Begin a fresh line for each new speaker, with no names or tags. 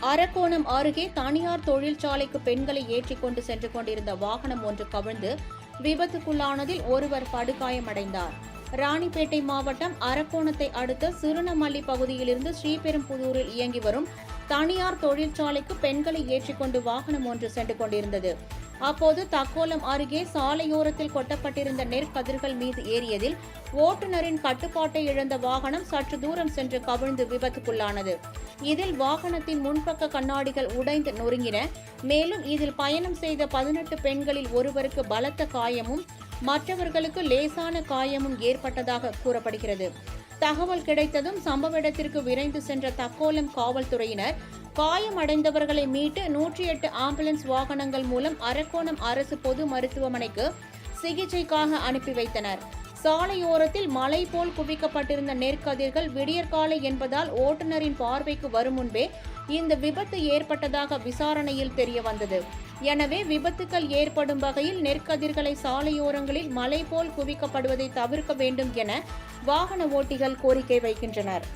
அரக்கோணம் அருகே தனியார் தொழிற்சாலைக்கு பெண்களை ஏற்றிக் கொண்டு சென்று கொண்டிருந்த வாகனம் ஒன்று கவிழ்ந்து விபத்துக்குள்ளானதில் ஒருவர் படுகாயமடைந்தார். ராணிப்பேட்டை மாவட்டம் அரக்கோணத்தை அடுத்த சிறுனமல்லி பகுதியிலிருந்து ஸ்ரீபெரும்புதூரில் இயங்கி வரும் தனியார் தொழிற்சாலைக்கு பெண்களை ஏற்றிக்கொண்டு வாகனம் ஒன்று சென்று கொண்டிருந்தது. அப்போது தக்கோலம் அருகே சாலையோரத்தில் கொட்டப்பட்டிருந்த நெற்கதிர்கள் மீது ஏறியதில் ஓட்டுநரின் கட்டுப்பாட்டை இழந்த வாகனம் சற்று தூரம் சென்று கவிழ்ந்து விபத்துக்குள்ளானது. இதில் வாகனத்தின் முன்பக்க கண்ணாடிகள் உடைந்து நொறுங்கின. மேலும் இதில் பயணம் செய்த 18 பெண்களில் ஒருவருக்கு பலத்த காயமும் மற்றவர்களுக்கு லேசான காயமும் ஏற்பட்டதாக கூறப்படுகிறது. தகவல் கிடைத்ததும் சம்பவ இடத்திற்கு விரைந்து சென்ற தக்கோலம் காவல்துறையினர் காயமடைந்தவர்களை மீட்டு 108 ஆம்புலன்ஸ் வாகனங்கள் மூலம் அரக்கோணம் அரசு பொது மருத்துவமனைக்கு சிகிச்சைக்காக அனுப்பி வைத்தனர். சாலையோரத்தில் மலை போல் குவிக்கப்பட்டிருந்த நெற்கதிர்கள் விடியற்காலை என்பதால் ஓட்டுநரின் பார்வைக்கு வரும் முன்பே இந்த விபத்து ஏற்பட்டதாக விசாரணையில் தெரியவந்தது. எனவே விபத்துக்கள் ஏற்படும் வகையில் நெற்கதிர்களை சாலையோரங்களில் மலை போல் குவிக்கப்படுவதை தவிர்க்க வேண்டும் என வாகன ஓட்டிகள் கோரிக்கை வைக்கின்றனர்.